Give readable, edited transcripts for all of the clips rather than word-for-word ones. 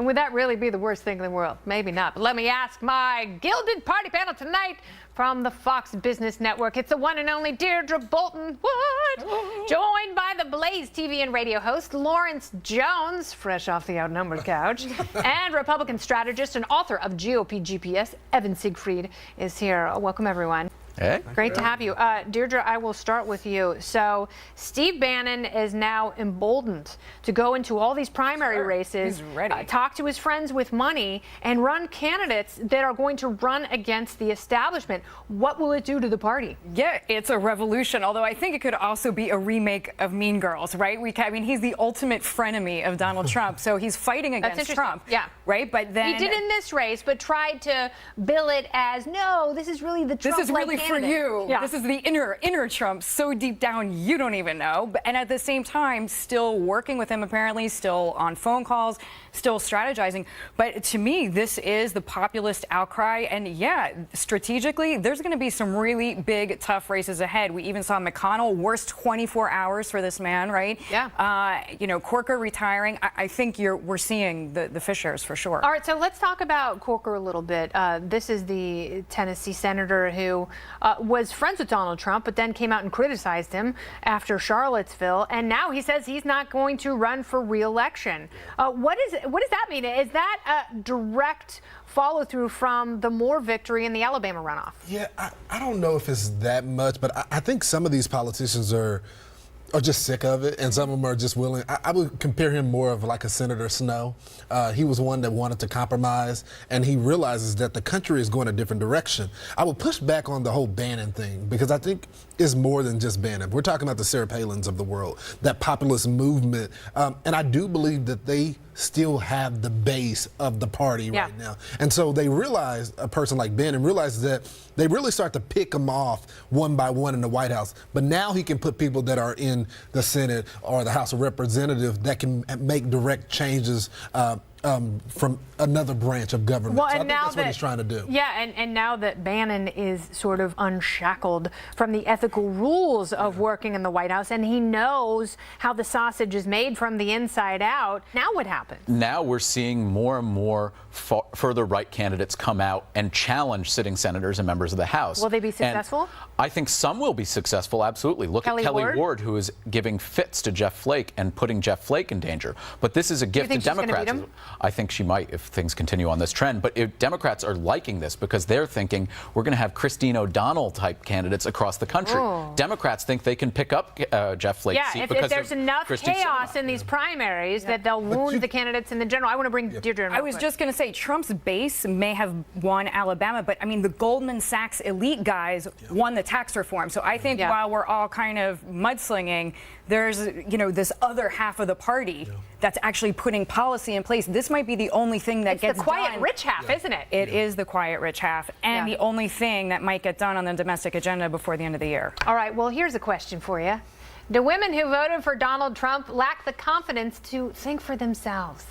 And would that really be the worst thing in the world? Maybe not. But let me ask my gilded party panel tonight from the Fox Business Network. It's the one and only Deirdre Bolton Wood, joined by the Blaze TV and radio host Lawrence Jones, fresh off the outnumbered couch, and Republican strategist and author of GOP GPS, Evan Siegfried, is here. Welcome, everyone. Hey. Great to have you. Deirdre, I will start with you. So Steve Bannon is now emboldened to go into all these primary races, He's ready. Talk to his friends with money, and run candidates that are going to run against the establishment. What will it do to the party? Yeah, it's a revolution, although I think it could also be a remake of Mean Girls, right? I mean, he's the ultimate frenemy of Donald Trump, so he's fighting against Trump. Yeah. Right? But then He did in this race, but tried to bill it as, no, this is really the Trump. This is really for you. Yeah. This is the inner Trump, so deep down you don't even know. And at the same time, still working with him, apparently, still on phone calls, still strategizing. But to me, this is the populist outcry. And yeah, strategically, there's going to be some really big, tough races ahead. We even saw McConnell, worst 24 hours for this man, right? Yeah. You know, Corker retiring. I think we're seeing the fissures for sure. All right, so let's talk about Corker a little bit. This is the Tennessee senator who was friends with Donald Trump, but then came out and criticized him after Charlottesville, and now he says he's not going to run for re-election. What does that mean? Is that a direct follow-through from the Moore victory in the Alabama runoff? Yeah, I don't know if it's that much, but I think some of these politicians are just sick of it, and some of them are just willing. I would compare him more of like a Senator Snow. He was one that wanted to compromise, and he realizes that the country is going a different direction. I would push back on the whole Bannon thing, because I think it's more than just Bannon. We're talking about the Sarah Palins of the world, that populist movement, and I do believe that they still have the base of the party right now. And so they realize, a person like Bannon realizes that they really start to pick them off one by one in the White House. But now he can put people that are in the Senate or the House of Representatives that can make direct changes from another branch of government. Well, so I and think now that's what he's trying to do. Yeah, and now that Bannon is sort of unshackled from the ethical rules of working in the White House, and he knows how the sausage is made from the inside out, now what happens? Now we're seeing more and more further right candidates come out and challenge sitting senators and members of the House. Will they be successful? And I think some will be successful, absolutely. Look at Kelly Ward, who is giving fits to Jeff Flake and putting Jeff Flake in danger. But this is a gift to Democrats. I think she might if things continue on this trend. But Democrats are liking this because they're thinking we're going to have Christine O'Donnell type candidates across the country. Oh. Democrats think they can pick up Jeff Flake's seat because if there's enough chaos in these primaries that they'll wound the candidates in the general. I want to bring Deirdre in. I was just going to say Trump's base may have won Alabama, but I mean the Goldman Sachs elite guys won the tax reform. So I think while we're all kind of mudslinging, there's this other half of the party that's actually putting policy in place. This might be the only thing that gets the quiet done. rich half, isn't it? It is the quiet rich half, and the only thing that might get done on the domestic agenda before the end of the year. All right, well, here's a question for you. Do women who voted for Donald Trump lack the confidence to think for themselves?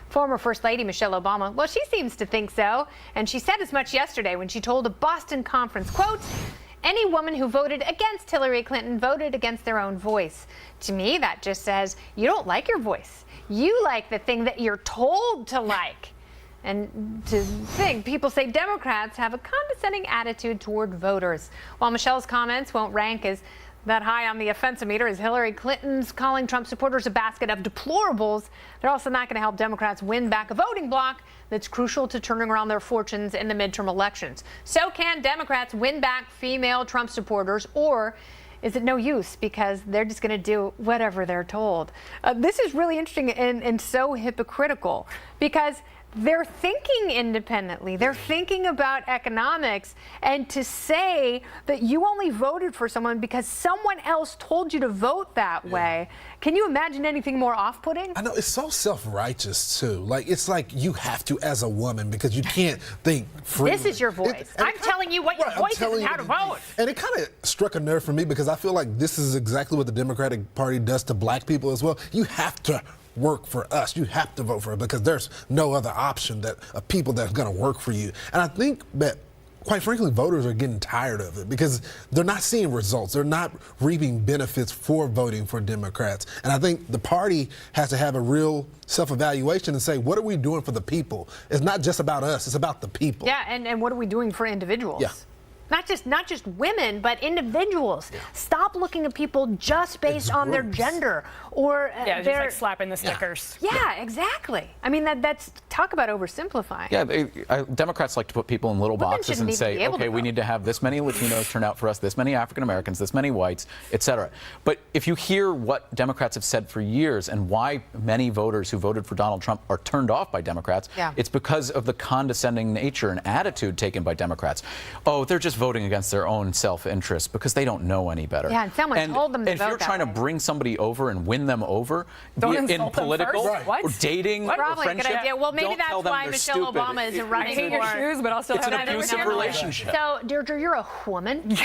Former First Lady Michelle Obama, well, she seems to think so, and she said as much yesterday when she told a Boston conference, quote, "Any woman who voted against Hillary Clinton voted against their own voice." To me, that just says you don't like your voice. You like the thing that you're told to like. And to think, people say Democrats have a condescending attitude toward voters. While Michelle's comments won't rank as that high on the offensimeter as Hillary Clinton's calling Trump supporters a basket of deplorables, they're also not going to help Democrats win back a voting bloc that's crucial to turning around their fortunes in the midterm elections. So can Democrats win back female Trump supporters, or is it no use because they're just going to do whatever they're told? This is really interesting and so hypocritical because they're thinking independently. They're thinking about economics. And to say that you only voted for someone because someone else told you to vote that way, can you imagine anything more off-putting? I know, it's so self-righteous, too. Like, it's like you have to as a woman because you can't think freely. This is your voice. I'm telling you what your voice is and how to vote. And it kind of struck a nerve for me because I feel like this is exactly what the Democratic Party does to black people as well. You have to work for us. You have to vote for it because there's no other option that of people that's going to work for you. And I think that quite frankly, voters are getting tired of it because they're not seeing results. They're not reaping benefits for voting for Democrats. And I think the party has to have a real self-evaluation and say, what are we doing for the people? It's not just about us, it's about the people. Yeah, and what are we doing for individuals? Yeah. Not just women, but individuals. Yeah. Stop looking at people just based on their gender or just like slapping the stickers. Yeah, exactly. I mean, that's talk about oversimplifying. Yeah, Democrats like to put people in little boxes and say, okay, we need to have this many Latinos turn out for us, this many African Americans, this many whites, etc. But if you hear what Democrats have said for years and why many voters who voted for Donald Trump are turned off by Democrats, it's because of the condescending nature and attitude taken by Democrats. Oh, they're just voting against their own self-interest because they don't know any better. Yeah, and someone told them to if vote you're trying to bring somebody over and win them over in political or dating or friendship, good idea. Well, maybe that's why Michelle Obama isn't running anymore. I hate your shoes, but I'll still have an abusive relationship. So, Deirdre, you're a woman.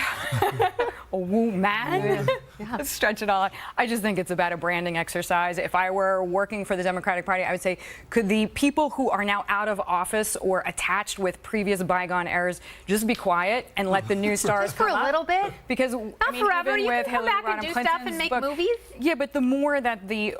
A woman? Let's stretch it all out. I just think it's about a branding exercise. If I were working for the Democratic Party, I would say, could the people who are now out of office or attached with previous bygone errors just be quiet and let the new stars just for come a little bit? Because not forever. You can come back and do stuff and make movies. Yeah, but the more that the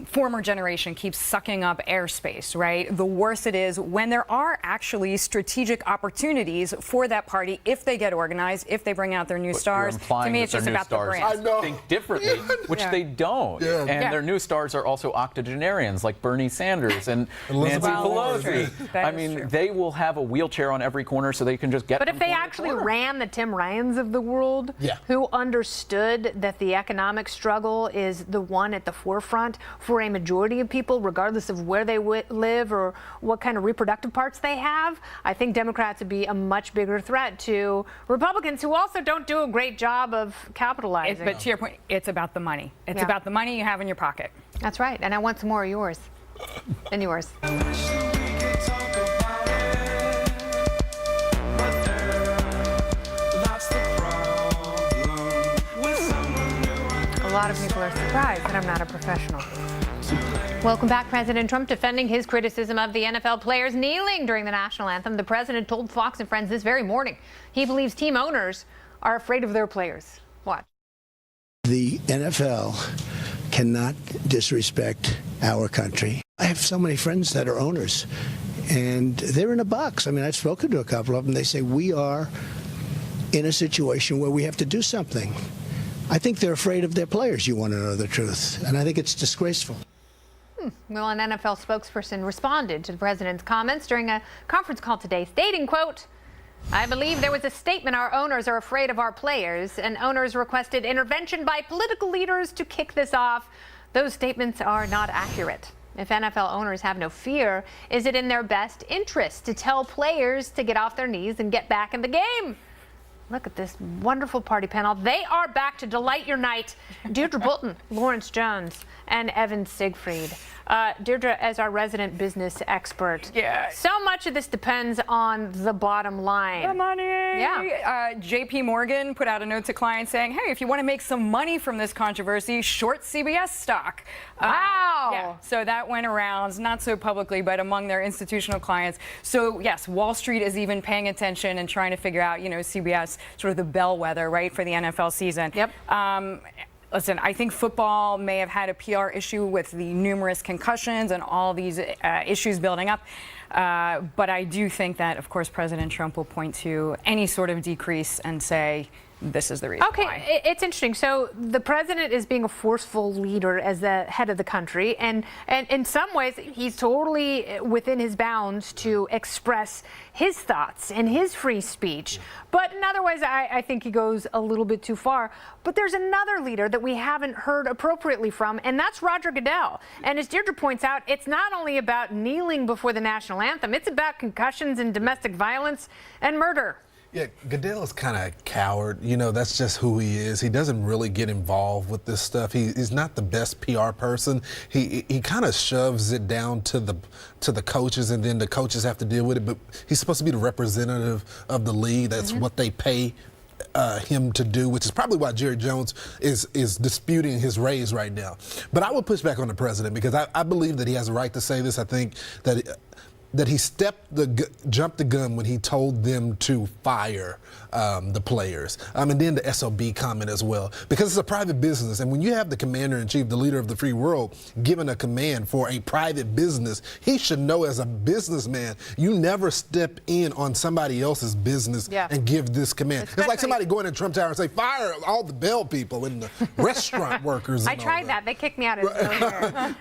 former generation keeps sucking up airspace, right, the worse it is when there are actually strategic opportunities for that party if they get organized, if they bring out their new stars. To me, it's just about the brand. Think differently, which they don't. Yeah. And their new stars are also octogenarians like Bernie Sanders and Nancy Pelosi. I mean, they will have a wheelchair on every corner so they can just get. But if they actually ran the Tim Ryans of the world, who understood that the economic struggle is the one at the forefront for a majority of people, regardless of where they live or what kind of reproductive parts they have, I think Democrats would be a much bigger threat to Republicans who also don't do a great job of capitalizing. But to your point, it's about the money. It's about the money you have in your pocket. That's right. And I want some more of yours. And yours. A lot of people are surprised that I'm not a professional. Welcome back. President Trump defending his criticism of the NFL players kneeling during the national anthem. The president told Fox and Friends this very morning he believes team owners are afraid of their players. Watch. The NFL cannot disrespect our country. I have so many friends that are owners, and they're in a box. I mean, I've spoken to a couple of them. They say, we are in a situation where we have to do something. I think they're afraid of their players, you want to know the truth. And I think it's disgraceful. Well, an NFL spokesperson responded to the president's comments during a conference call today, stating, quote, I believe there was a statement our owners are afraid of our players, and owners requested intervention by political leaders to kick this off. Those statements are not accurate. If NFL owners have no fear, is it in their best interest to tell players to get off their knees and get back in the game? Look at this wonderful party panel. They are back to delight your night. Deirdre Bolton, Lawrence Jones, and Evan Siegfried. Deirdre, as our resident business expert, so much of this depends on the bottom line. The money. Yeah. JP Morgan put out a note to clients saying, hey, if you want to make some money from this controversy, short CBS stock. Wow. So that went around, not so publicly, but among their institutional clients. So, yes, Wall Street is even paying attention and trying to figure out, CBS, sort of the bellwether, right, for the NFL season. Yep. Listen, I think football may have had a PR issue with the numerous concussions and all these issues building up. But I do think that, of course, President Trump will point to any sort of decrease and say, this is the reason why. It's interesting. So the president is being a forceful leader as the head of the country. And in some ways, he's totally within his bounds to express his thoughts and his free speech. But in other ways, I think he goes a little bit too far. But there's another leader that we haven't heard appropriately from, and that's Roger Goodell. And as Deirdre points out, it's not only about kneeling before the national anthem, it's about concussions and domestic violence and murder. Yeah, Goodell is kind of coward. That's just who he is. He doesn't really get involved with this stuff. He's not the best PR person. He kind of shoves it down to the coaches, and then the coaches have to deal with it. But he's supposed to be the representative of the league. That's what they pay him to do, which is probably why Jerry Jones is disputing his raise right now. But I would push back on the president because I believe that he has a right to say this. I think that that he jumped the gun when he told them to fire the players. And then the SOB comment as well, because it's a private business. And when you have the commander-in-chief, the leader of the free world, given a command for a private business, he should know as a businessman, you never step in on somebody else's business and give this command. It's like somebody going to Trump Tower and say, fire all the bell people and the restaurant workers. I tried that. They kicked me out.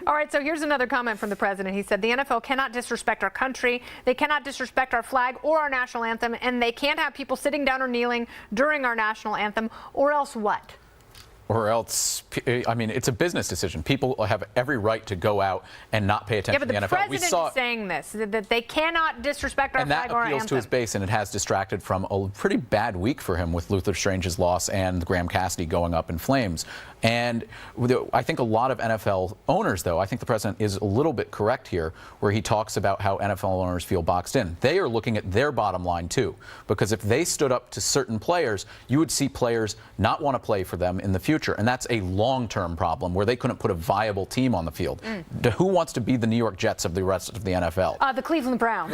All right, so here's another comment from the president. He said, the NFL cannot disrespect our country. They cannot disrespect our flag or our national anthem, and they can't have people sitting down or kneeling during our national anthem, or else what? Or else, I mean, it's a business decision. People have every right to go out and not pay attention to the NFL. Yeah, but the president is saying this, that they cannot disrespect our flag or our anthem. And that appeals to his base, and it has distracted from a pretty bad week for him with Luther Strange's loss and Graham Cassidy going up in flames. And I think a lot of NFL owners, though, I think the president is a little bit correct here, where he talks about how NFL owners feel boxed in. They are looking at their bottom line, too, because if they stood up to certain players, you would see players not want to play for them in the future. And that's a long-term problem where they couldn't put a viable team on the field. Who wants to be the New York Jets of the rest of the NFL? The Cleveland Browns.